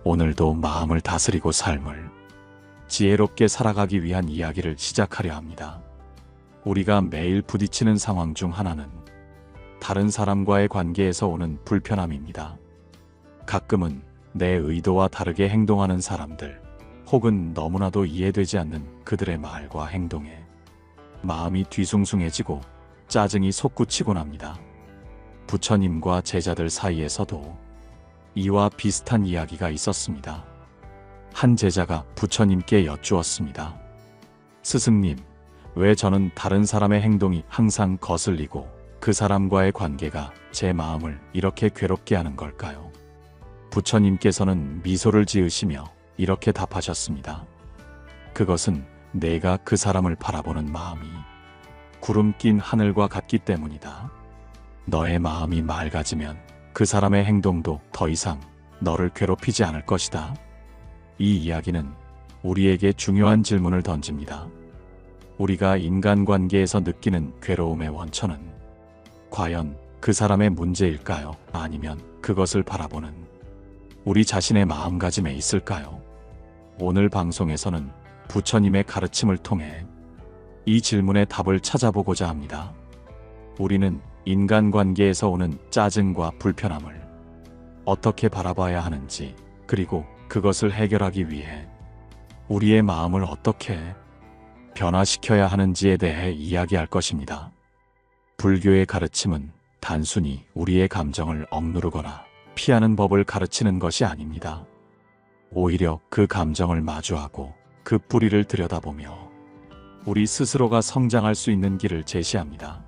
오늘도 마음을 다스리고 삶을 지혜롭게 살아가기 위한 이야기를 시작하려 합니다. 우리가 매일 부딪히는 상황 중 하나는 다른 사람과의 관계에서 오는 불편함입니다. 가끔은 내 의도와 다르게 행동하는 사람들, 혹은 너무나도 이해되지 않는 그들의 말과 행동에 마음이 뒤숭숭해지고 짜증이 솟구치곤 합니다. 부처님과 제자들 사이에서도 이와 비슷한 이야기가 있었습니다. 한 제자가 부처님께 여쭈었습니다. 스승님, 왜 저는 다른 사람의 행동이 항상 거슬리고 그 사람과의 관계가 제 마음을 이렇게 괴롭게 하는 걸까요? 부처님께서는 미소를 지으시며 이렇게 답하셨습니다. 그것은 내가 그 사람을 바라보는 마음이 구름 낀 하늘과 같기 때문이다. 너의 마음이 맑아지면 그 사람의 행동도 더 이상 너를 괴롭히지 않을 것이다. 이 이야기는 우리에게 중요한 질문을 던집니다. 우리가 인간관계에서 느끼는 괴로움의 원천은 과연 그 사람의 문제일까요? 아니면 그것을 바라보는 우리 자신의 마음가짐에 있을까요? 오늘 방송에서는 부처님의 가르침을 통해 이 질문의 답을 찾아보고자 합니다. 우리는 인간관계에서 오는 짜증과 불편함을 어떻게 바라봐야 하는지, 그리고 그것을 해결하기 위해 우리의 마음을 어떻게 변화시켜야 하는지에 대해 이야기할 것입니다. 불교의 가르침은 단순히 우리의 감정을 억누르거나 피하는 법을 가르치는 것이 아닙니다. 오히려 그 감정을 마주하고 그 뿌리를 들여다보며 우리 스스로가 성장할 수 있는 길을 제시합니다.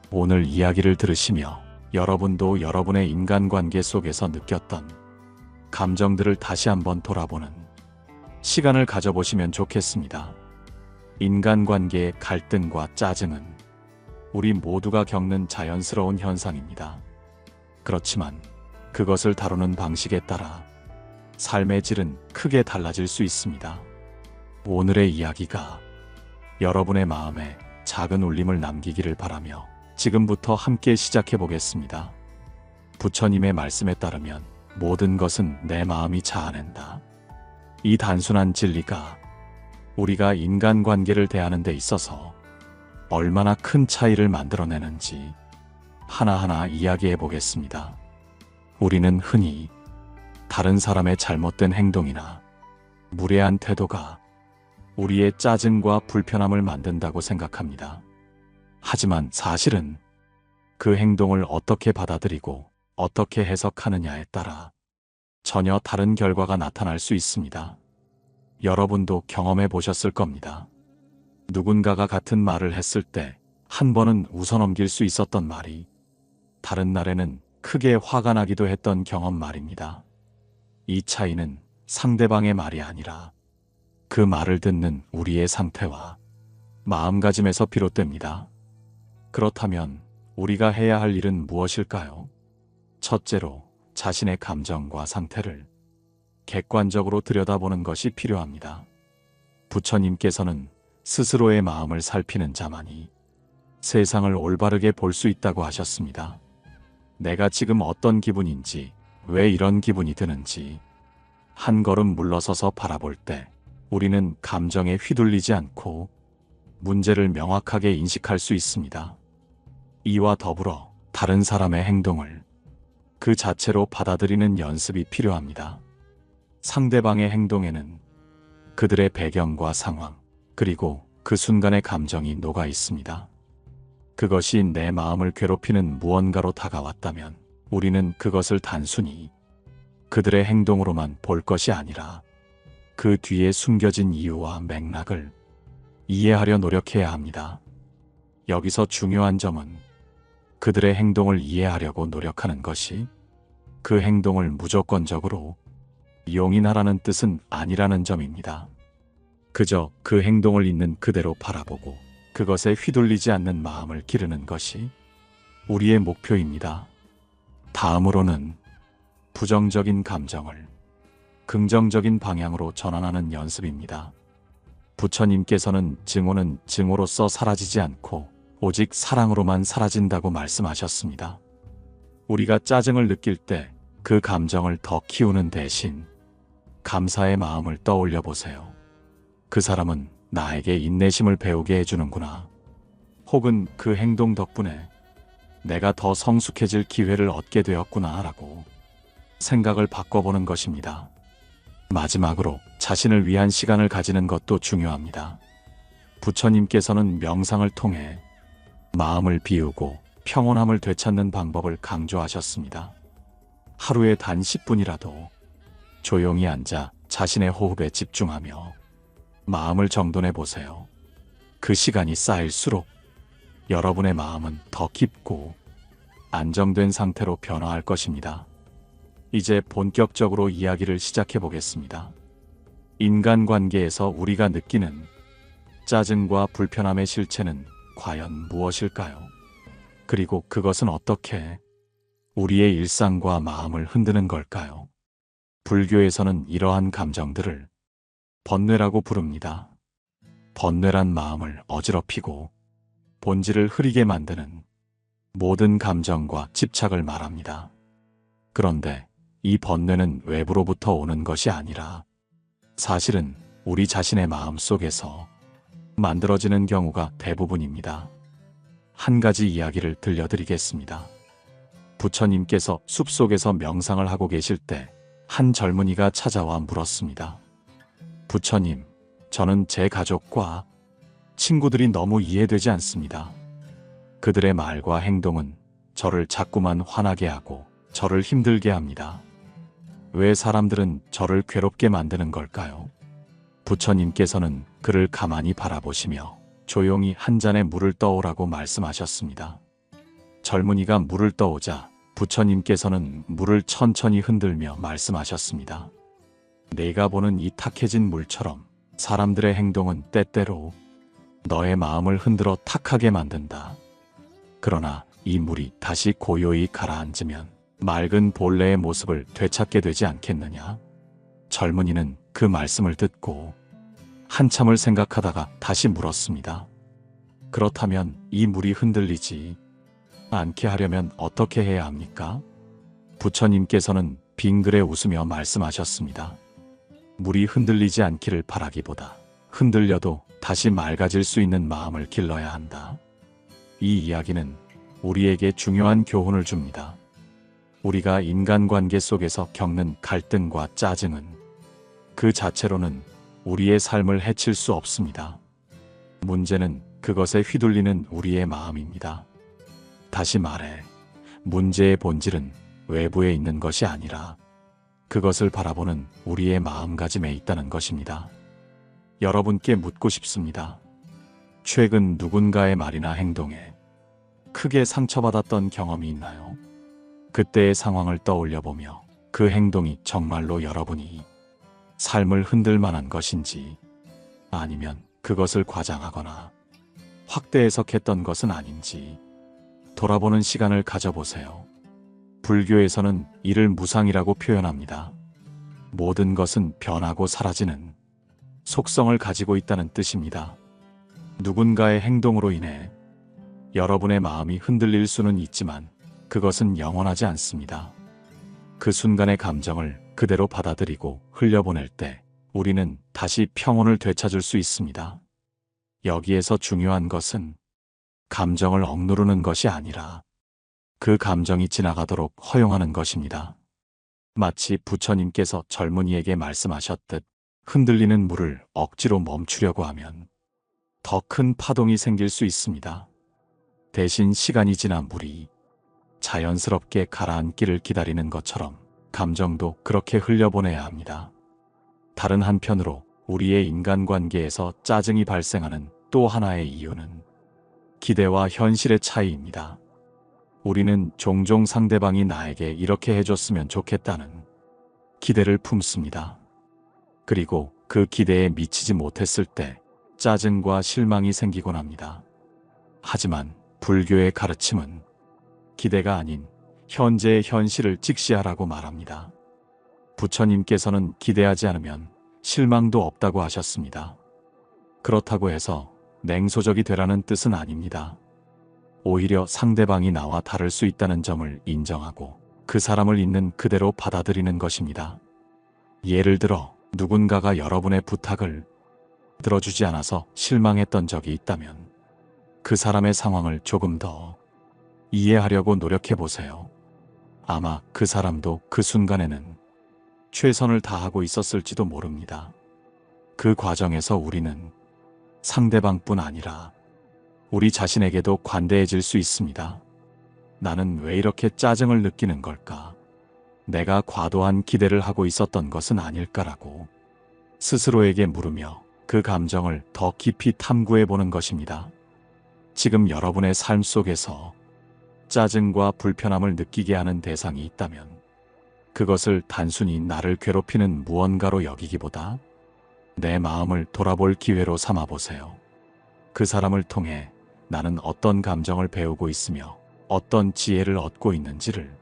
오늘 이야기를 들으시며 여러분도 여러분의 인간관계 속에서 느꼈던 감정들을 다시 한번 돌아보는 시간을 가져보시면 좋겠습니다. 인간관계의 갈등과 짜증은 우리 모두가 겪는 자연스러운 현상입니다. 그렇지만 그것을 다루는 방식에 따라 삶의 질은 크게 달라질 수 있습니다. 오늘의 이야기가 여러분의 마음에 작은 울림을 남기기를 바라며 지금부터 함께 시작해 보겠습니다. 부처님의 말씀에 따르면 모든 것은 내 마음이 자아낸다. 이 단순한 진리가 우리가 인간관계를 대하는 데 있어서 얼마나 큰 차이를 만들어내는지 하나하나 이야기해 보겠습니다. 우리는 흔히 다른 사람의 잘못된 행동이나 무례한 태도가 우리의 짜증과 불편함을 만든다고 생각합니다. 하지만 사실은 그 행동을 어떻게 받아들이고 어떻게 해석하느냐에 따라 전혀 다른 결과가 나타날 수 있습니다. 여러분도 경험해 보셨을 겁니다. 누군가가 같은 말을 했을 때 한 번은 웃어넘길 수 있었던 말이 다른 날에는 크게 화가 나기도 했던 경험 말입니다. 이 차이는 상대방의 말이 아니라 그 말을 듣는 우리의 상태와 마음가짐에서 비롯됩니다. 그렇다면 우리가 해야 할 일은 무엇일까요? 첫째로 자신의 감정과 상태를 객관적으로 들여다보는 것이 필요합니다. 부처님께서는 스스로의 마음을 살피는 자만이 세상을 올바르게 볼 수 있다고 하셨습니다. 내가 지금 어떤 기분인지, 왜 이런 기분이 드는지 한 걸음 물러서서 바라볼 때 우리는 감정에 휘둘리지 않고 문제를 명확하게 인식할 수 있습니다. 이와 더불어 다른 사람의 행동을 그 자체로 받아들이는 연습이 필요합니다. 상대방의 행동에는 그들의 배경과 상황, 그리고 그 순간의 감정이 녹아 있습니다. 그것이 내 마음을 괴롭히는 무언가로 다가왔다면 우리는 그것을 단순히 그들의 행동으로만 볼 것이 아니라 그 뒤에 숨겨진 이유와 맥락을 이해하려 노력해야 합니다. 여기서 중요한 점은 그들의 행동을 이해하려고 노력하는 것이 그 행동을 무조건적으로 용인하라는 뜻은 아니라는 점입니다. 그저 그 행동을 있는 그대로 바라보고 그것에 휘둘리지 않는 마음을 기르는 것이 우리의 목표입니다. 다음으로는 부정적인 감정을 긍정적인 방향으로 전환하는 연습입니다. 부처님께서는 증오는 증오로서 사라지지 않고 오직 사랑으로만 사라진다고 말씀하셨습니다. 우리가 짜증을 느낄 때 그 감정을 더 키우는 대신 감사의 마음을 떠올려 보세요. 그 사람은 나에게 인내심을 배우게 해주는구나. 혹은 그 행동 덕분에 내가 더 성숙해질 기회를 얻게 되었구나 라고 생각을 바꿔보는 것입니다. 마지막으로 자신을 위한 시간을 가지는 것도 중요합니다. 부처님께서는 명상을 통해 마음을 비우고 평온함을 되찾는 방법을 강조하셨습니다. 하루에 단 10분이라도 조용히 앉아 자신의 호흡에 집중하며 마음을 정돈해 보세요. 그 시간이 쌓일수록 여러분의 마음은 더 깊고 안정된 상태로 변화할 것입니다. 이제 본격적으로 이야기를 시작해 보겠습니다. 인간관계에서 우리가 느끼는 짜증과 불편함의 실체는 과연 무엇일까요? 그리고 그것은 어떻게 우리의 일상과 마음을 흔드는 걸까요? 불교에서는 이러한 감정들을 번뇌라고 부릅니다. 번뇌란 마음을 어지럽히고 본질을 흐리게 만드는 모든 감정과 집착을 말합니다. 그런데 이 번뇌는 외부로부터 오는 것이 아니라 사실은 우리 자신의 마음 속에서 만들어지는 경우가 대부분입니다. 한 가지 이야기를 들려드리겠습니다. 부처님께서 숲속에서 명상을 하고 계실 때 한 젊은이가 찾아와 물었습니다. 부처님, 저는 제 가족과 친구들이 너무 이해되지 않습니다. 그들의 말과 행동은 저를 자꾸만 화나게 하고 저를 힘들게 합니다. 왜 사람들은 저를 괴롭게 만드는 걸까요? 부처님께서는 그를 가만히 바라보시며 조용히 한 잔의 물을 떠오라고 말씀하셨습니다. 젊은이가 물을 떠오자 부처님께서는 물을 천천히 흔들며 말씀하셨습니다. 내가 보는 이 탁해진 물처럼 사람들의 행동은 때때로 너의 마음을 흔들어 탁하게 만든다. 그러나 이 물이 다시 고요히 가라앉으면 맑은 본래의 모습을 되찾게 되지 않겠느냐? 젊은이는 그 말씀을 듣고 한참을 생각하다가 다시 물었습니다. 그렇다면 이 물이 흔들리지 않게 하려면 어떻게 해야 합니까? 부처님께서는 빙그레 웃으며 말씀하셨습니다. 물이 흔들리지 않기를 바라기보다 흔들려도 다시 맑아질 수 있는 마음을 길러야 한다. 이 이야기는 우리에게 중요한 교훈을 줍니다. 우리가 인간관계 속에서 겪는 갈등과 짜증은 그 자체로는 우리의 삶을 해칠 수 없습니다. 문제는 그것에 휘둘리는 우리의 마음입니다. 다시 말해, 문제의 본질은 외부에 있는 것이 아니라 그것을 바라보는 우리의 마음가짐에 있다는 것입니다. 여러분께 묻고 싶습니다. 최근 누군가의 말이나 행동에 크게 상처받았던 경험이 있나요? 그때의 상황을 떠올려 보며 그 행동이 정말로 여러분이 삶을 흔들 만한 것인지 아니면 그것을 과장하거나 확대 해석했던 것은 아닌지 돌아보는 시간을 가져보세요. 불교에서는 이를 무상이라고 표현합니다. 모든 것은 변하고 사라지는 속성을 가지고 있다는 뜻입니다. 누군가의 행동으로 인해 여러분의 마음이 흔들릴 수는 있지만 그것은 영원하지 않습니다. 그 순간의 감정을 그대로 받아들이고 흘려보낼 때 우리는 다시 평온을 되찾을 수 있습니다. 여기에서 중요한 것은 감정을 억누르는 것이 아니라 그 감정이 지나가도록 허용하는 것입니다. 마치 부처님께서 젊은이에게 말씀하셨듯 흔들리는 물을 억지로 멈추려고 하면 더 큰 파동이 생길 수 있습니다. 대신 시간이 지나 물이 자연스럽게 가라앉기를 기다리는 것처럼 감정도 그렇게 흘려보내야 합니다. 다른 한편으로 우리의 인간관계에서 짜증이 발생하는 또 하나의 이유는 기대와 현실의 차이입니다. 우리는 종종 상대방이 나에게 이렇게 해줬으면 좋겠다는 기대를 품습니다. 그리고 그 기대에 미치지 못했을 때 짜증과 실망이 생기곤 합니다. 하지만 불교의 가르침은 기대가 아닌 현재의 현실을 직시하라고 말합니다. 부처님께서는 기대하지 않으면 실망도 없다고 하셨습니다. 그렇다고 해서 냉소적이 되라는 뜻은 아닙니다. 오히려 상대방이 나와 다를 수 있다는 점을 인정하고 그 사람을 있는 그대로 받아들이는 것입니다. 예를 들어 누군가가 여러분의 부탁을 들어주지 않아서 실망했던 적이 있다면 그 사람의 상황을 조금 더 이해하려고 노력해 보세요. 아마 그 사람도 그 순간에는 최선을 다하고 있었을지도 모릅니다. 그 과정에서 우리는 상대방뿐 아니라 우리 자신에게도 관대해질 수 있습니다. 나는 왜 이렇게 짜증을 느끼는 걸까? 내가 과도한 기대를 하고 있었던 것은 아닐까라고 스스로에게 물으며 그 감정을 더 깊이 탐구해 보는 것입니다. 지금 여러분의 삶 속에서 짜증과 불편함을 느끼게 하는 대상이 있다면 그것을 단순히 나를 괴롭히는 무언가로 여기기보다 내 마음을 돌아볼 기회로 삼아 보세요. 그 사람을 통해 나는 어떤 감정을 배우고 있으며 어떤 지혜를 얻고 있는지를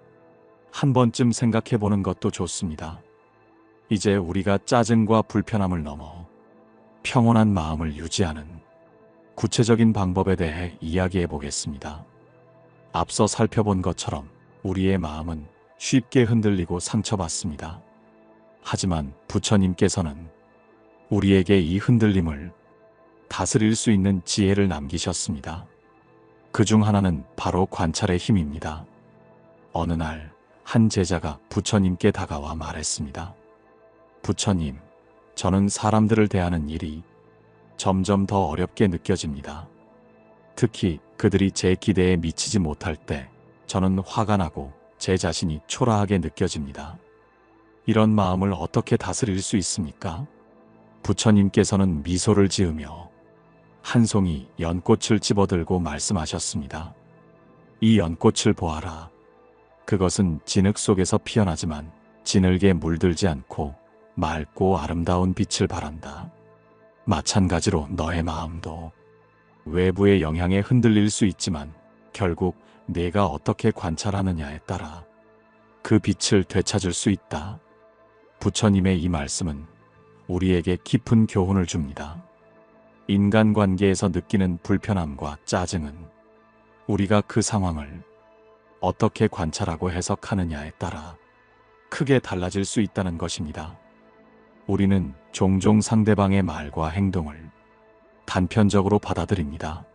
한 번쯤 생각해 보는 것도 좋습니다. 이제 우리가 짜증과 불편함을 넘어 평온한 마음을 유지하는 구체적인 방법에 대해 이야기해 보겠습니다. 앞서 살펴본 것처럼 우리의 마음은 쉽게 흔들리고 상처받습니다. 하지만 부처님께서는 우리에게 이 흔들림을 다스릴 수 있는 지혜를 남기셨습니다. 그중 하나는 바로 관찰의 힘입니다. 어느 날 한 제자가 부처님께 다가와 말했습니다. 부처님, 저는 사람들을 대하는 일이 점점 더 어렵게 느껴집니다. 특히 그들이 제 기대에 미치지 못할 때 저는 화가 나고 제 자신이 초라하게 느껴집니다. 이런 마음을 어떻게 다스릴 수 있습니까? 부처님께서는 미소를 지으며 한 송이 연꽃을 집어들고 말씀하셨습니다. 이 연꽃을 보아라. 그것은 진흙 속에서 피어나지만 진흙에 물들지 않고 맑고 아름다운 빛을 발한다. 마찬가지로 너의 마음도 외부의 영향에 흔들릴 수 있지만 결국 내가 어떻게 관찰하느냐에 따라 그 빛을 되찾을 수 있다. 부처님의 이 말씀은 우리에게 깊은 교훈을 줍니다. 인간관계에서 느끼는 불편함과 짜증은 우리가 그 상황을 어떻게 관찰하고 해석하느냐에 따라 크게 달라질 수 있다는 것입니다. 우리는 종종 상대방의 말과 행동을 단편적으로 받아들입니다.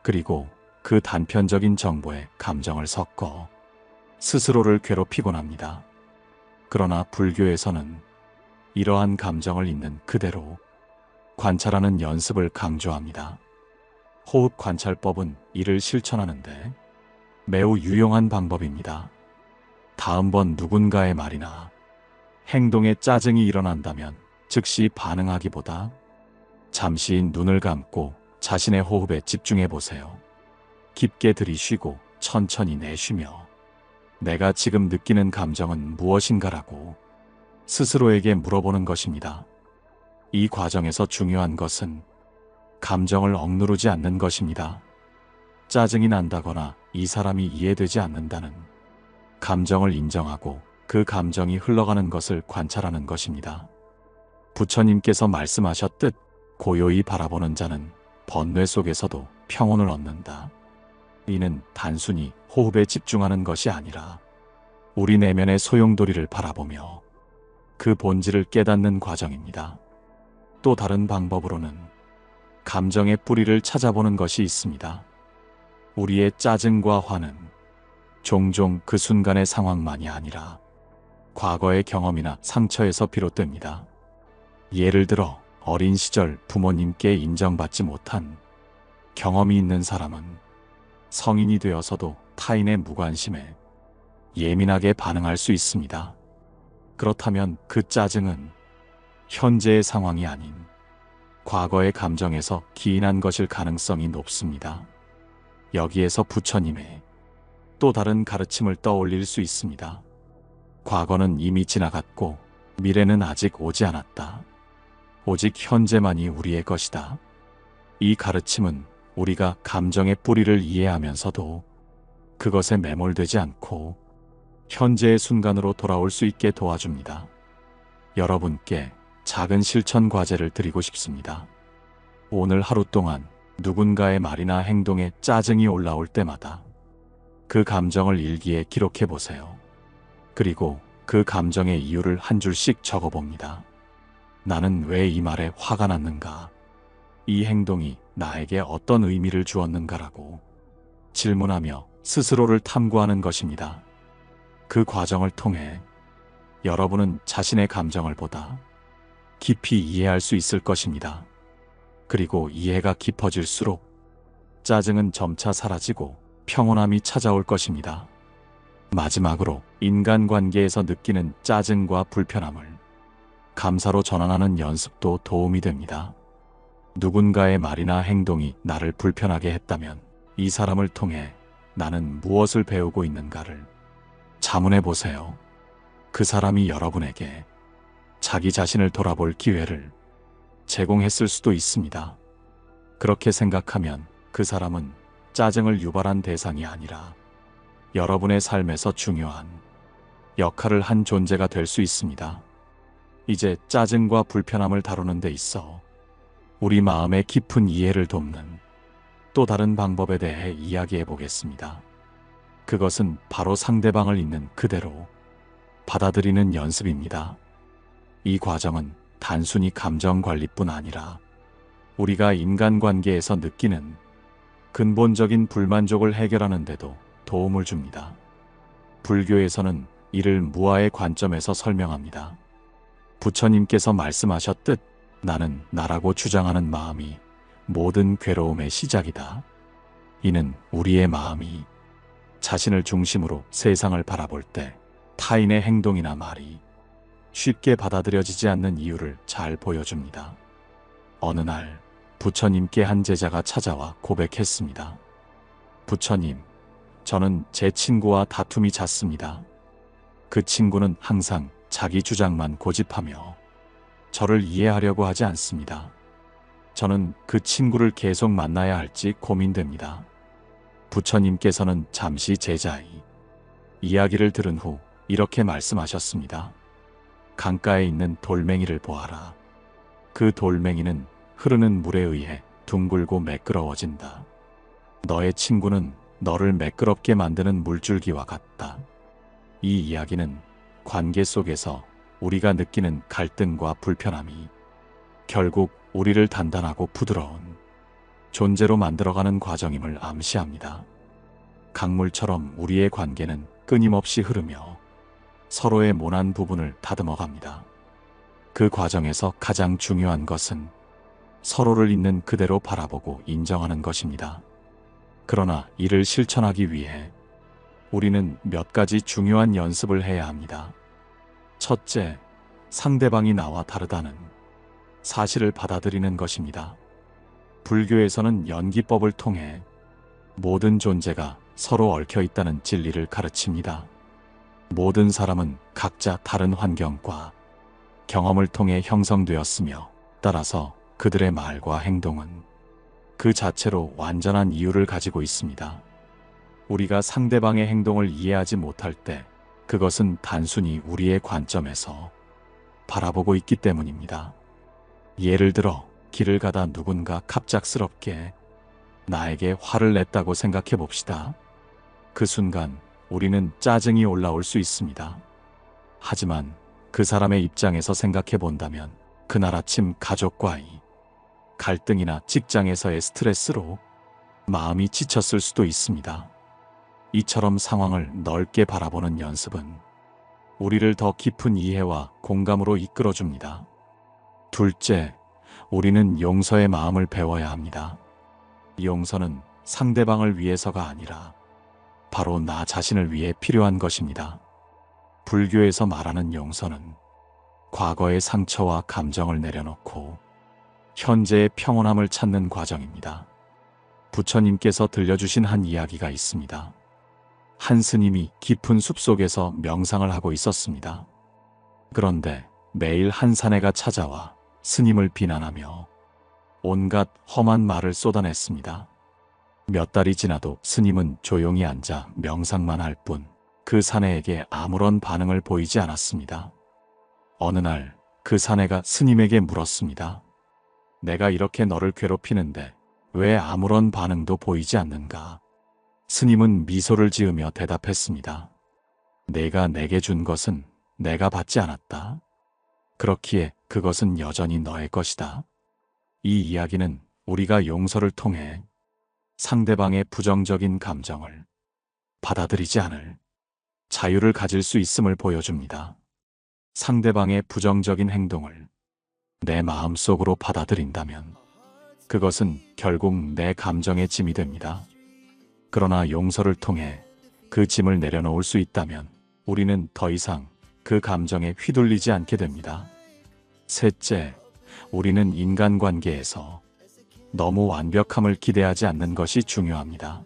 그리고 그 단편적인 정보에 감정을 섞어 스스로를 괴롭히곤 합니다. 그러나 불교에서는 이러한 감정을 있는 그대로 관찰하는 연습을 강조합니다. 호흡 관찰법은 이를 실천하는데 매우 유용한 방법입니다. 다음번 누군가의 말이나 행동에 짜증이 일어난다면 즉시 반응하기보다 잠시 눈을 감고 자신의 호흡에 집중해 보세요. 깊게 들이쉬고 천천히 내쉬며 내가 지금 느끼는 감정은 무엇인가라고 스스로에게 물어보는 것입니다. 이 과정에서 중요한 것은 감정을 억누르지 않는 것입니다. 짜증이 난다거나 이 사람이 이해되지 않는다는 감정을 인정하고 그 감정이 흘러가는 것을 관찰하는 것입니다. 부처님께서 말씀하셨듯 고요히 바라보는 자는 번뇌 속에서도 평온을 얻는다. 이는 단순히 호흡에 집중하는 것이 아니라 우리 내면의 소용돌이를 바라보며 그 본질을 깨닫는 과정입니다. 또 다른 방법으로는 감정의 뿌리를 찾아보는 것이 있습니다. 우리의 짜증과 화는 종종 그 순간의 상황만이 아니라 과거의 경험이나 상처에서 비롯됩니다. 예를 들어 어린 시절 부모님께 인정받지 못한 경험이 있는 사람은 성인이 되어서도 타인의 무관심에 예민하게 반응할 수 있습니다. 그렇다면 그 짜증은 현재의 상황이 아닌 과거의 감정에서 기인한 것일 가능성이 높습니다. 여기에서 부처님의 또 다른 가르침을 떠올릴 수 있습니다. 과거는 이미 지나갔고 미래는 아직 오지 않았다. 오직 현재만이 우리의 것이다. 이 가르침은 우리가 감정의 뿌리를 이해하면서도 그것에 매몰되지 않고 현재의 순간으로 돌아올 수 있게 도와줍니다. 여러분께 작은 실천 과제를 드리고 싶습니다. 오늘 하루 동안 누군가의 말이나 행동에 짜증이 올라올 때마다 그 감정을 일기에 기록해 보세요. 그리고 그 감정의 이유를 한 줄씩 적어봅니다. 나는 왜 이 말에 화가 났는가? 이 행동이 나에게 어떤 의미를 주었는가라고 질문하며 스스로를 탐구하는 것입니다. 그 과정을 통해 여러분은 자신의 감정을 보다 깊이 이해할 수 있을 것입니다. 그리고 이해가 깊어질수록 짜증은 점차 사라지고 평온함이 찾아올 것입니다. 마지막으로 인간관계에서 느끼는 짜증과 불편함을 감사로 전환하는 연습도 도움이 됩니다. 누군가의 말이나 행동이 나를 불편하게 했다면 이 사람을 통해 나는 무엇을 배우고 있는가를 자문해 보세요. 그 사람이 여러분에게 자기 자신을 돌아볼 기회를 제공했을 수도 있습니다. 그렇게 생각하면 그 사람은 짜증을 유발한 대상이 아니라 여러분의 삶에서 중요한 역할을 한 존재가 될 수 있습니다. 이제 짜증과 불편함을 다루는 데 있어 우리 마음의 깊은 이해를 돕는 또 다른 방법에 대해 이야기해 보겠습니다. 그것은 바로 상대방을 있는 그대로 받아들이는 연습입니다. 이 과정은 단순히 감정 관리뿐 아니라 우리가 인간관계에서 느끼는 근본적인 불만족을 해결하는 데도 도움을 줍니다. 불교에서는 이를 무아의 관점에서 설명합니다. 부처님께서 말씀하셨듯 나는 나라고 주장하는 마음이 모든 괴로움의 시작이다. 이는 우리의 마음이 자신을 중심으로 세상을 바라볼 때 타인의 행동이나 말이 쉽게 받아들여지지 않는 이유를 잘 보여줍니다. 어느 날 부처님께 한 제자가 찾아와 고백했습니다. 부처님, 저는 제 친구와 다툼이 잦습니다. 그 친구는 항상 자기 주장만 고집하며 저를 이해하려고 하지 않습니다. 저는 그 친구를 계속 만나야 할지 고민됩니다. 부처님께서는 잠시 제자의 이야기를 들은 후 이렇게 말씀하셨습니다. 강가에 있는 돌멩이를 보아라. 그 돌멩이는 흐르는 물에 의해 둥글고 매끄러워진다. 너의 친구는 너를 매끄럽게 만드는 물줄기와 같다. 이 이야기는 관계 속에서 우리가 느끼는 갈등과 불편함이 결국 우리를 단단하고 부드러운 존재로 만들어가는 과정임을 암시합니다. 강물처럼 우리의 관계는 끊임없이 흐르며 서로의 모난 부분을 다듬어갑니다. 그 과정에서 가장 중요한 것은 서로를 있는 그대로 바라보고 인정하는 것입니다. 그러나 이를 실천하기 위해 우리는 몇 가지 중요한 연습을 해야 합니다. 첫째, 상대방이 나와 다르다는 사실을 받아들이는 것입니다. 불교에서는 연기법을 통해 모든 존재가 서로 얽혀 있다는 진리를 가르칩니다. 모든 사람은 각자 다른 환경과 경험을 통해 형성되었으며 따라서 그들의 말과 행동은 그 자체로 완전한 이유를 가지고 있습니다. 우리가 상대방의 행동을 이해하지 못할 때 그것은 단순히 우리의 관점에서 바라보고 있기 때문입니다. 예를 들어 길을 가다 누군가 갑작스럽게 나에게 화를 냈다고 생각해 봅시다. 그 순간 우리는 짜증이 올라올 수 있습니다. 하지만 그 사람의 입장에서 생각해 본다면 그날 아침 가족과의 갈등이나 직장에서의 스트레스로 마음이 지쳤을 수도 있습니다. 이처럼 상황을 넓게 바라보는 연습은 우리를 더 깊은 이해와 공감으로 이끌어줍니다. 둘째, 우리는 용서의 마음을 배워야 합니다. 용서는 상대방을 위해서가 아니라 바로 나 자신을 위해 필요한 것입니다. 불교에서 말하는 용서는 과거의 상처와 감정을 내려놓고 현재의 평온함을 찾는 과정입니다. 부처님께서 들려주신 한 이야기가 있습니다. 한 스님이 깊은 숲속에서 명상을 하고 있었습니다. 그런데 매일 한 사내가 찾아와 스님을 비난하며 온갖 험한 말을 쏟아냈습니다. 몇 달이 지나도 스님은 조용히 앉아 명상만 할 뿐 그 사내에게 아무런 반응을 보이지 않았습니다. 어느 날 그 사내가 스님에게 물었습니다. 내가 이렇게 너를 괴롭히는데 왜 아무런 반응도 보이지 않는가? 스님은 미소를 지으며 대답했습니다. 내가 내게 준 것은 내가 받지 않았다. 그렇기에 그것은 여전히 너의 것이다. 이 이야기는 우리가 용서를 통해 상대방의 부정적인 감정을 받아들이지 않을 자유를 가질 수 있음을 보여줍니다. 상대방의 부정적인 행동을 내 마음속으로 받아들인다면 그것은 결국 내 감정의 짐이 됩니다. 그러나 용서를 통해 그 짐을 내려놓을 수 있다면 우리는 더 이상 그 감정에 휘둘리지 않게 됩니다. 셋째, 우리는 인간관계에서 너무 완벽함을 기대하지 않는 것이 중요합니다.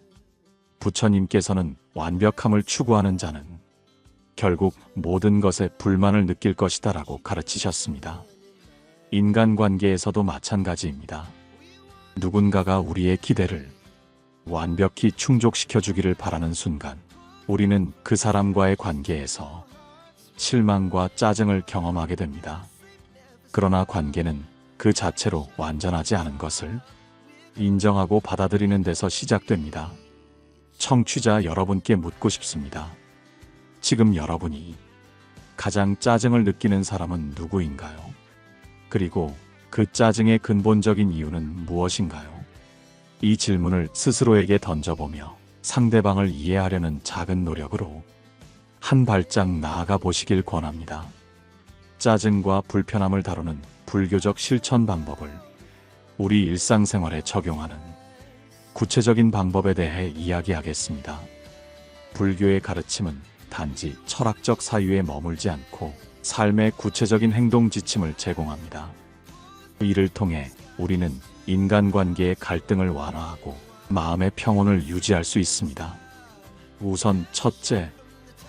부처님께서는 완벽함을 추구하는 자는 결국 모든 것에 불만을 느낄 것이다 라고 가르치셨습니다. 인간관계에서도 마찬가지입니다. 누군가가 우리의 기대를 완벽히 충족시켜 주기를 바라는 순간 우리는 그 사람과의 관계에서 실망과 짜증을 경험하게 됩니다. 그러나 관계는 그 자체로 완전하지 않은 것을 인정하고 받아들이는 데서 시작됩니다. 청취자 여러분께 묻고 싶습니다. 지금 여러분이 가장 짜증을 느끼는 사람은 누구인가요? 그리고 그 짜증의 근본적인 이유는 무엇인가요? 이 질문을 스스로에게 던져보며 상대방을 이해하려는 작은 노력으로 한 발짝 나아가 보시길 권합니다. 짜증과 불편함을 다루는 불교적 실천 방법을 우리 일상생활에 적용하는 구체적인 방법에 대해 이야기하겠습니다. 불교의 가르침은 단지 철학적 사유에 머물지 않고 삶의 구체적인 행동 지침을 제공합니다. 이를 통해 우리는 인간관계의 갈등을 완화하고 마음의 평온을 유지할 수 있습니다. 우선 첫째,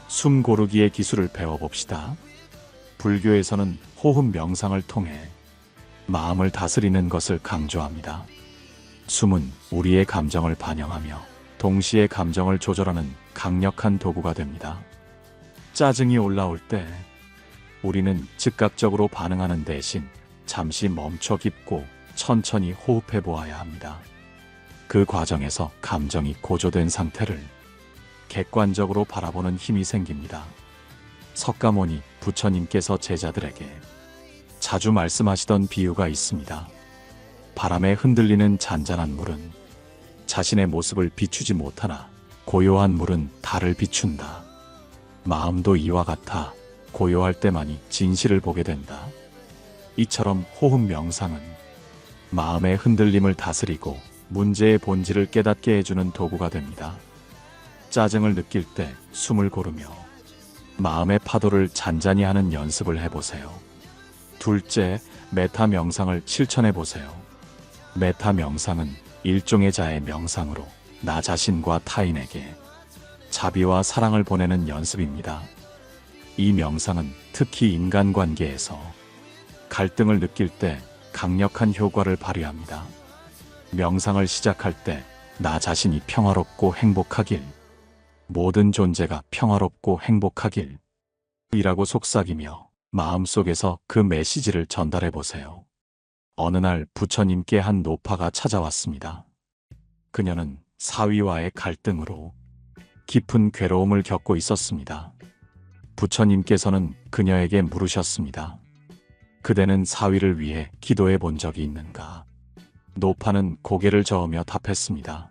숨 고르기의 기술을 배워봅시다. 불교에서는 호흡 명상을 통해 마음을 다스리는 것을 강조합니다. 숨은 우리의 감정을 반영하며 동시에 감정을 조절하는 강력한 도구가 됩니다. 짜증이 올라올 때 우리는 즉각적으로 반응하는 대신 잠시 멈춰 깊고 천천히 호흡해 보아야 합니다. 그 과정에서 감정이 고조된 상태를 객관적으로 바라보는 힘이 생깁니다. 석가모니 부처님께서 제자들에게 자주 말씀하시던 비유가 있습니다. 바람에 흔들리는 잔잔한 물은 자신의 모습을 비추지 못하나 고요한 물은 달을 비춘다. 마음도 이와 같아 고요할 때만이 진실을 보게 된다. 이처럼 호흡 명상은 마음의 흔들림을 다스리고 문제의 본질을 깨닫게 해주는 도구가 됩니다. 짜증을 느낄 때 숨을 고르며 마음의 파도를 잔잔히 하는 연습을 해보세요. 둘째, 메타 명상을 실천해보세요. 메타 명상은 일종의 자의 명상으로 나 자신과 타인에게 자비와 사랑을 보내는 연습입니다. 이 명상은 특히 인간관계에서 갈등을 느낄 때 강력한 효과를 발휘합니다. 명상을 시작할 때 나 자신이 평화롭고 행복하길, 모든 존재가 평화롭고 행복하길 이라고 속삭이며 마음속에서 그 메시지를 전달해 보세요. 어느 날 부처님께 한 노파가 찾아왔습니다. 그녀는 사위와의 갈등으로 깊은 괴로움을 겪고 있었습니다. 부처님께서는 그녀에게 물으셨습니다. 그대는 사위를 위해 기도해 본 적이 있는가? 노파는 고개를 저으며 답했습니다.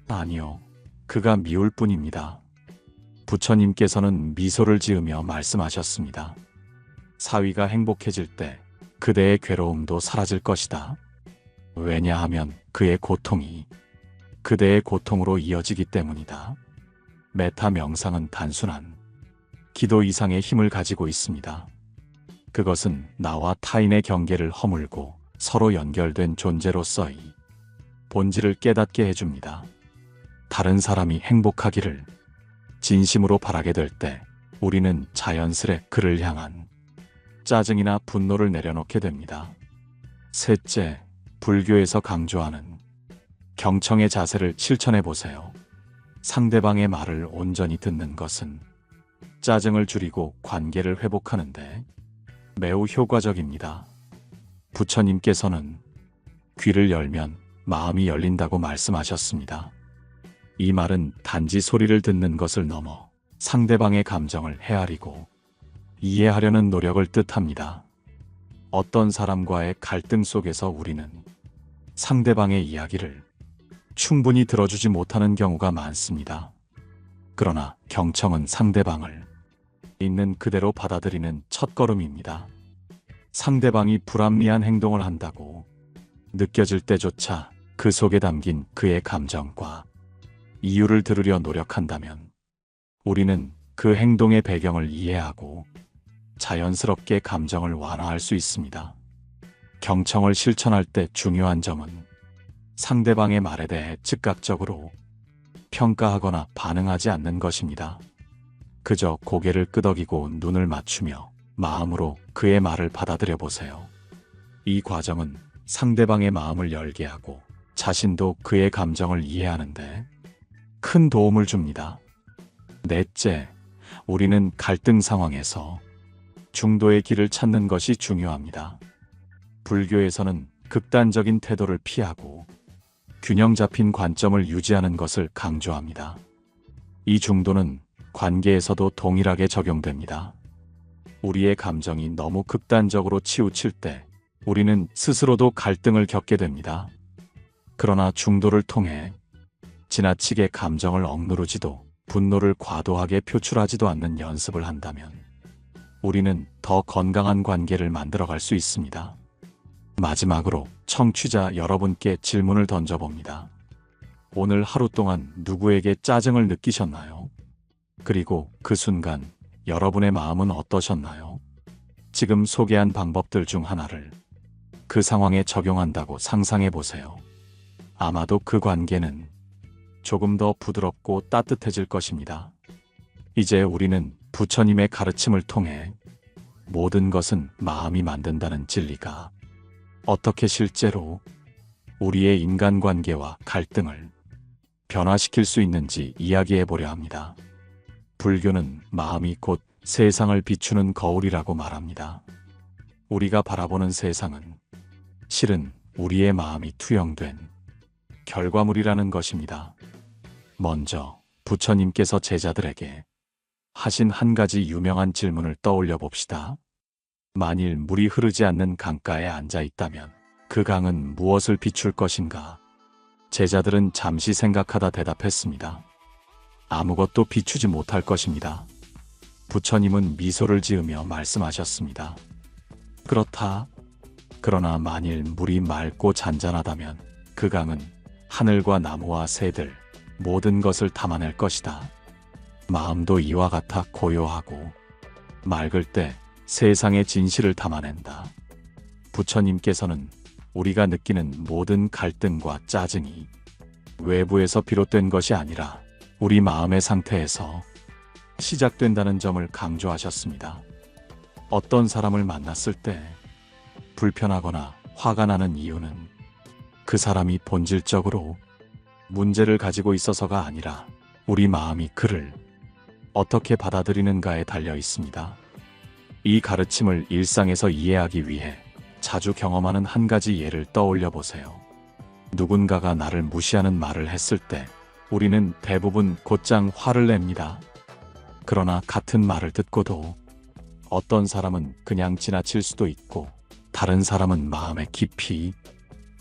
아니요, 그가 미울 뿐입니다. 부처님께서는 미소를 지으며 말씀하셨습니다. 사위가 행복해질 때 그대의 괴로움도 사라질 것이다. 왜냐하면 그의 고통이 그대의 고통으로 이어지기 때문이다. 메타 명상은 단순한 기도 이상의 힘을 가지고 있습니다. 그것은 나와 타인의 경계를 허물고 서로 연결된 존재로서의 본질을 깨닫게 해줍니다. 다른 사람이 행복하기를 진심으로 바라게 될 때 우리는 자연스레 그를 향한 짜증이나 분노를 내려놓게 됩니다. 셋째, 불교에서 강조하는 경청의 자세를 실천해 보세요. 상대방의 말을 온전히 듣는 것은 짜증을 줄이고 관계를 회복하는데 매우 효과적입니다. 부처님께서는 귀를 열면 마음이 열린다고 말씀하셨습니다. 이 말은 단지 소리를 듣는 것을 넘어 상대방의 감정을 헤아리고 이해하려는 노력을 뜻합니다. 어떤 사람과의 갈등 속에서 우리는 상대방의 이야기를 충분히 들어주지 못하는 경우가 많습니다. 그러나 경청은 상대방을 있는 그대로 받아들이는 첫걸음입니다. 상대방이 불합리한 행동을 한다고 느껴질 때조차 그 속에 담긴 그의 감정과 이유를 들으려 노력한다면 우리는 그 행동의 배경을 이해하고 자연스럽게 감정을 완화할 수 있습니다. 경청을 실천할 때 중요한 점은 상대방의 말에 대해 즉각적으로 평가하거나 반응하지 않는 것입니다. 그저 고개를 끄덕이고 눈을 맞추며 마음으로 그의 말을 받아들여 보세요. 이 과정은 상대방의 마음을 열게 하고 자신도 그의 감정을 이해하는데 큰 도움을 줍니다. 넷째, 우리는 갈등 상황에서 중도의 길을 찾는 것이 중요합니다. 불교에서는 극단적인 태도를 피하고 균형 잡힌 관점을 유지하는 것을 강조합니다. 이 중도는 관계에서도 동일하게 적용됩니다. 우리의 감정이 너무 극단적으로 치우칠 때 우리는 스스로도 갈등을 겪게 됩니다. 그러나 중도를 통해 지나치게 감정을 억누르지도 분노를 과도하게 표출하지도 않는 연습을 한다면 우리는 더 건강한 관계를 만들어갈 수 있습니다. 마지막으로 청취자 여러분께 질문을 던져봅니다. 오늘 하루 동안 누구에게 짜증을 느끼셨나요? 그리고 그 순간 여러분의 마음은 어떠셨나요? 지금 소개한 방법들 중 하나를 그 상황에 적용한다고 상상해 보세요. 아마도 그 관계는 조금 더 부드럽고 따뜻해질 것입니다. 이제 우리는 부처님의 가르침을 통해 모든 것은 마음이 만든다는 진리가 어떻게 실제로 우리의 인간관계와 갈등을 변화시킬 수 있는지 이야기해 보려 합니다. 불교는 마음이 곧 세상을 비추는 거울이라고 말합니다. 우리가 바라보는 세상은 실은 우리의 마음이 투영된 결과물이라는 것입니다. 먼저 부처님께서 제자들에게 하신 한 가지 유명한 질문을 떠올려 봅시다. 만일 물이 흐르지 않는 강가에 앉아 있다면 그 강은 무엇을 비출 것인가? 제자들은 잠시 생각하다 대답했습니다. 아무것도 비추지 못할 것입니다. 부처님은 미소를 지으며 말씀하셨습니다. 그렇다. 그러나 만일 물이 맑고 잔잔하다면 그 강은 하늘과 나무와 새들, 모든 것을 담아낼 것이다. 마음도 이와 같아 고요하고 맑을 때 세상의 진실을 담아낸다. 부처님께서는 우리가 느끼는 모든 갈등과 짜증이 외부에서 비롯된 것이 아니라 우리 마음의 상태에서 시작된다는 점을 강조하셨습니다. 어떤 사람을 만났을 때 불편하거나 화가 나는 이유는 그 사람이 본질적으로 문제를 가지고 있어서가 아니라 우리 마음이 그를 어떻게 받아들이는가에 달려 있습니다. 이 가르침을 일상에서 이해하기 위해 자주 경험하는 한 가지 예를 떠올려 보세요. 누군가가 나를 무시하는 말을 했을 때 우리는 대부분 곧장 화를 냅니다. 그러나 같은 말을 듣고도 어떤 사람은 그냥 지나칠 수도 있고 다른 사람은 마음에 깊이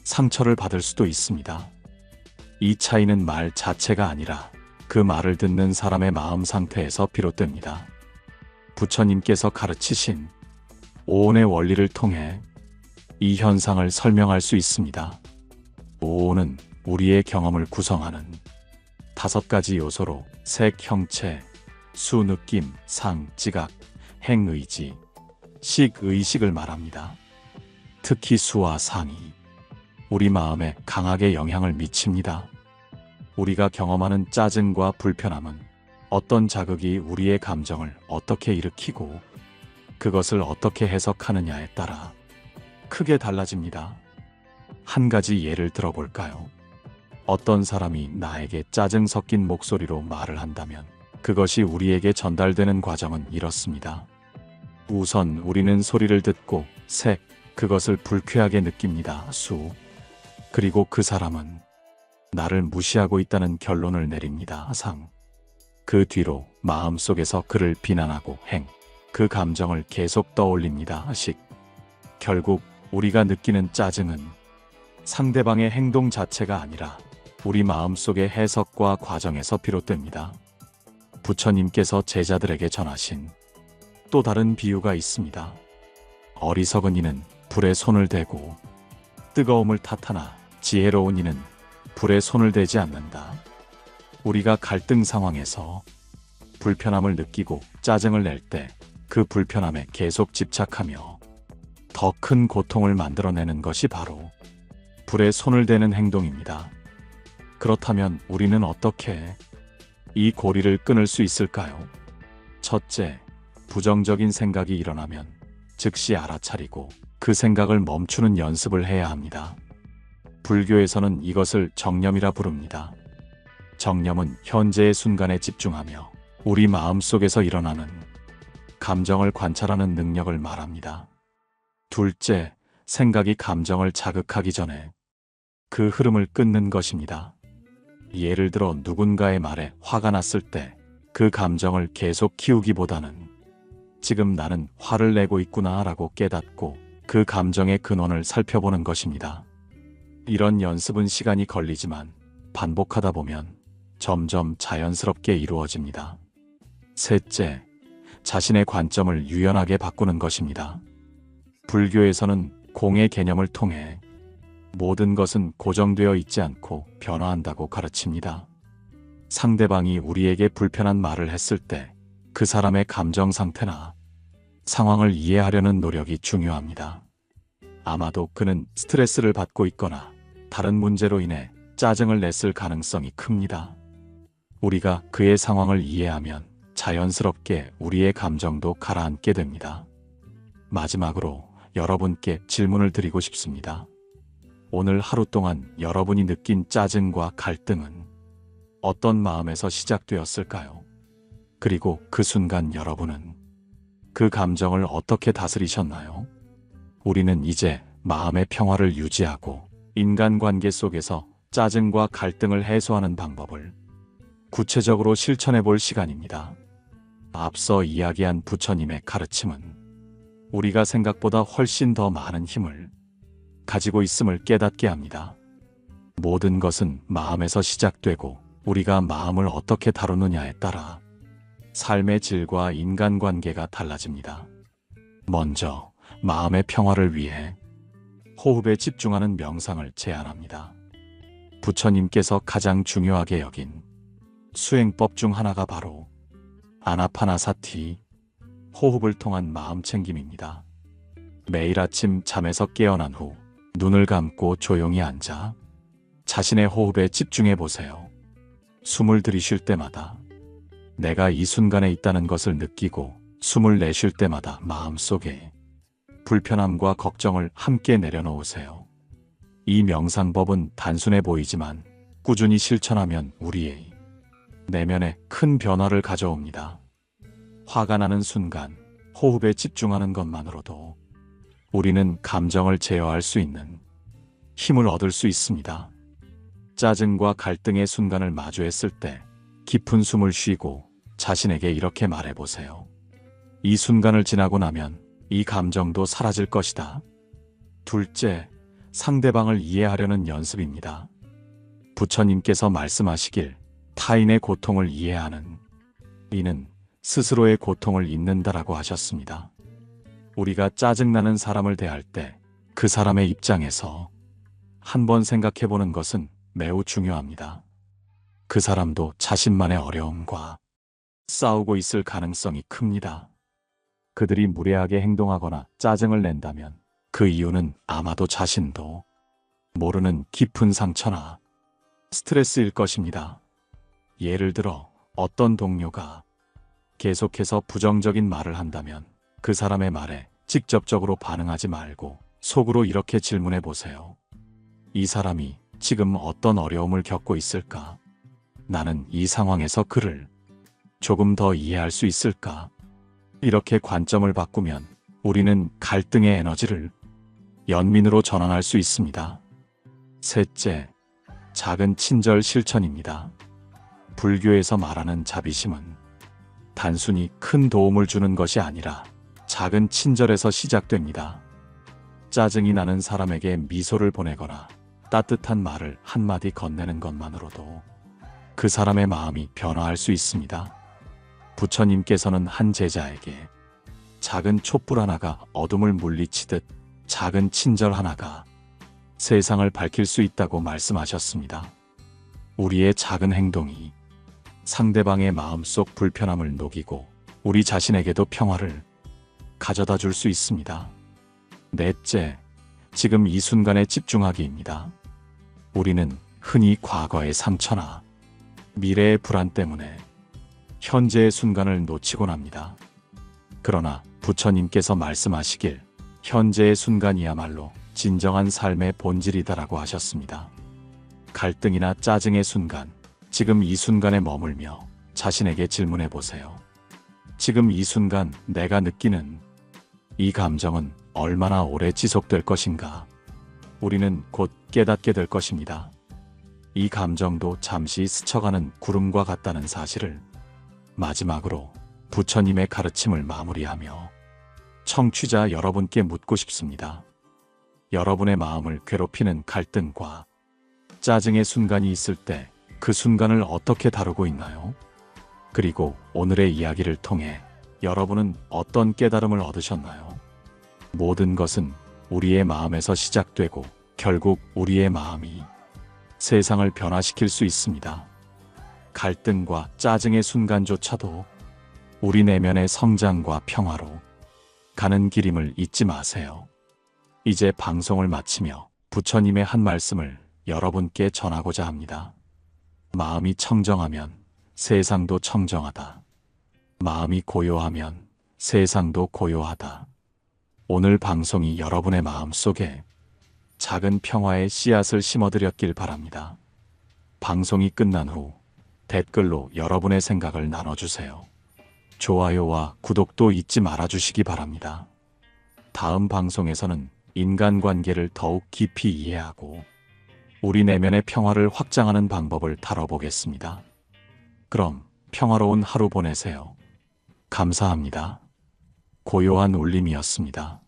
상처를 받을 수도 있습니다. 이 차이는 말 자체가 아니라 그 말을 듣는 사람의 마음 상태에서 비롯됩니다. 부처님께서 가르치신 오온의 원리를 통해 이 현상을 설명할 수 있습니다. 오온은 우리의 경험을 구성하는 5가지 요소로 색, 형체, 수, 느낌, 상, 지각, 행, 의지, 식, 의식을 말합니다. 특히 수와 상이 우리 마음에 강하게 영향을 미칩니다. 우리가 경험하는 짜증과 불편함은 어떤 자극이 우리의 감정을 어떻게 일으키고 그것을 어떻게 해석하느냐에 따라 크게 달라집니다. 한 가지 예를 들어볼까요? 어떤 사람이 나에게 짜증 섞인 목소리로 말을 한다면 그것이 우리에게 전달되는 과정은 이렇습니다. 우선 우리는 소리를 듣고 색, 그것을 불쾌하게 느낍니다. 수, 그리고 그 사람은 나를 무시하고 있다는 결론을 내립니다. 상, 그 뒤로 마음속에서 그를 비난하고 행, 그 감정을 계속 떠올립니다. 식, 결국 우리가 느끼는 짜증은 상대방의 행동 자체가 아니라 우리 마음속의 해석과 과정에서 비롯됩니다. 부처님께서 제자들에게 전하신 또 다른 비유가 있습니다. 어리석은 이는 불에 손을 대고 뜨거움을 탓하나 지혜로운 이는 불에 손을 대지 않는다. 우리가 갈등 상황에서 불편함을 느끼고 짜증을 낼 때 그 불편함에 계속 집착하며 더 큰 고통을 만들어내는 것이 바로 불에 손을 대는 행동입니다. 그렇다면 우리는 어떻게 이 고리를 끊을 수 있을까요? 첫째, 부정적인 생각이 일어나면 즉시 알아차리고 그 생각을 멈추는 연습을 해야 합니다. 불교에서는 이것을 정념이라 부릅니다. 정념은 현재의 순간에 집중하며 우리 마음속에서 일어나는 감정을 관찰하는 능력을 말합니다. 둘째, 생각이 감정을 자극하기 전에 그 흐름을 끊는 것입니다. 예를 들어 누군가의 말에 화가 났을 때 그 감정을 계속 키우기보다는 지금 나는 화를 내고 있구나 라고 깨닫고 그 감정의 근원을 살펴보는 것입니다. 이런 연습은 시간이 걸리지만 반복하다 보면 점점 자연스럽게 이루어집니다. 셋째, 자신의 관점을 유연하게 바꾸는 것입니다. 불교에서는 공의 개념을 통해 모든 것은 고정되어 있지 않고 변화한다고 가르칩니다. 상대방이 우리에게 불편한 말을 했을 때 그 사람의 감정 상태나 상황을 이해하려는 노력이 중요합니다. 아마도 그는 스트레스를 받고 있거나 다른 문제로 인해 짜증을 냈을 가능성이 큽니다. 우리가 그의 상황을 이해하면 자연스럽게 우리의 감정도 가라앉게 됩니다. 마지막으로 여러분께 질문을 드리고 싶습니다. 오늘 하루 동안 여러분이 느낀 짜증과 갈등은 어떤 마음에서 시작되었을까요? 그리고 그 순간 여러분은 그 감정을 어떻게 다스리셨나요? 우리는 이제 마음의 평화를 유지하고 인간관계 속에서 짜증과 갈등을 해소하는 방법을 구체적으로 실천해 볼 시간입니다. 앞서 이야기한 부처님의 가르침은 우리가 생각보다 훨씬 더 많은 힘을 가지고 있음을 깨닫게 합니다. 모든 것은 마음에서 시작되고 우리가 마음을 어떻게 다루느냐에 따라 삶의 질과 인간관계가 달라집니다. 먼저 마음의 평화를 위해 호흡에 집중하는 명상을 제안합니다. 부처님께서 가장 중요하게 여긴 수행법 중 하나가 바로 아나파나사티, 호흡을 통한 마음 챙김입니다. 매일 아침 잠에서 깨어난 후 눈을 감고 조용히 앉아 자신의 호흡에 집중해 보세요. 숨을 들이쉴 때마다 내가 이 순간에 있다는 것을 느끼고 숨을 내쉴 때마다 마음속에 불편함과 걱정을 함께 내려놓으세요. 이 명상법은 단순해 보이지만 꾸준히 실천하면 우리의 내면에 큰 변화를 가져옵니다. 화가 나는 순간 호흡에 집중하는 것만으로도 우리는 감정을 제어할 수 있는 힘을 얻을 수 있습니다. 짜증과 갈등의 순간을 마주했을 때 깊은 숨을 쉬고 자신에게 이렇게 말해보세요. 이 순간을 지나고 나면 이 감정도 사라질 것이다. 둘째, 상대방을 이해하려는 연습입니다. 부처님께서 말씀하시길 타인의 고통을 이해하는 이는 스스로의 고통을 잊는다라고 하셨습니다. 우리가 짜증나는 사람을 대할 때 그 사람의 입장에서 한번 생각해보는 것은 매우 중요합니다. 그 사람도 자신만의 어려움과 싸우고 있을 가능성이 큽니다. 그들이 무례하게 행동하거나 짜증을 낸다면 그 이유는 아마도 자신도 모르는 깊은 상처나 스트레스일 것입니다. 예를 들어 어떤 동료가 계속해서 부정적인 말을 한다면 그 사람의 말에 직접적으로 반응하지 말고 속으로 이렇게 질문해 보세요. 이 사람이 지금 어떤 어려움을 겪고 있을까? 나는 이 상황에서 그를 조금 더 이해할 수 있을까? 이렇게 관점을 바꾸면 우리는 갈등의 에너지를 연민으로 전환할 수 있습니다. 셋째, 작은 친절 실천입니다. 불교에서 말하는 자비심은 단순히 큰 도움을 주는 것이 아니라 작은 친절에서 시작됩니다. 짜증이 나는 사람에게 미소를 보내거나 따뜻한 말을 한마디 건네는 것만으로도 그 사람의 마음이 변화할 수 있습니다. 부처님께서는 한 제자에게 작은 촛불 하나가 어둠을 물리치듯 작은 친절 하나가 세상을 밝힐 수 있다고 말씀하셨습니다. 우리의 작은 행동이 상대방의 마음속 불편함을 녹이고 우리 자신에게도 평화를 가져다 줄 수 있습니다. 넷째, 지금 이 순간에 집중하기입니다. 우리는 흔히 과거의 상처나 미래의 불안 때문에 현재의 순간을 놓치곤 합니다. 그러나 부처님께서 말씀하시길 현재의 순간이야말로 진정한 삶의 본질이다라고 하셨습니다. 갈등이나 짜증의 순간, 지금 이 순간에 머물며 자신에게 질문해 보세요. 지금 이 순간 내가 느끼는 이 감정은 얼마나 오래 지속될 것인가? 우리는 곧 깨닫게 될 것입니다. 이 감정도 잠시 스쳐가는 구름과 같다는 사실을. 마지막으로 부처님의 가르침을 마무리하며 청취자 여러분께 묻고 싶습니다. 여러분의 마음을 괴롭히는 갈등과 짜증의 순간이 있을 때 그 순간을 어떻게 다루고 있나요? 그리고 오늘의 이야기를 통해 여러분은 어떤 깨달음을 얻으셨나요? 모든 것은 우리의 마음에서 시작되고 결국 우리의 마음이 세상을 변화시킬 수 있습니다. 갈등과 짜증의 순간조차도 우리 내면의 성장과 평화로 가는 길임을 잊지 마세요. 이제 방송을 마치며 부처님의 한 말씀을 여러분께 전하고자 합니다. 마음이 청정하면 세상도 청정하다. 마음이 고요하면 세상도 고요하다. 오늘 방송이 여러분의 마음 속에 작은 평화의 씨앗을 심어드렸길 바랍니다. 방송이 끝난 후 댓글로 여러분의 생각을 나눠주세요. 좋아요와 구독도 잊지 말아주시기 바랍니다. 다음 방송에서는 인간관계를 더욱 깊이 이해하고 우리 내면의 평화를 확장하는 방법을 다뤄보겠습니다. 그럼 평화로운 하루 보내세요. 감사합니다. 고요한 울림이었습니다.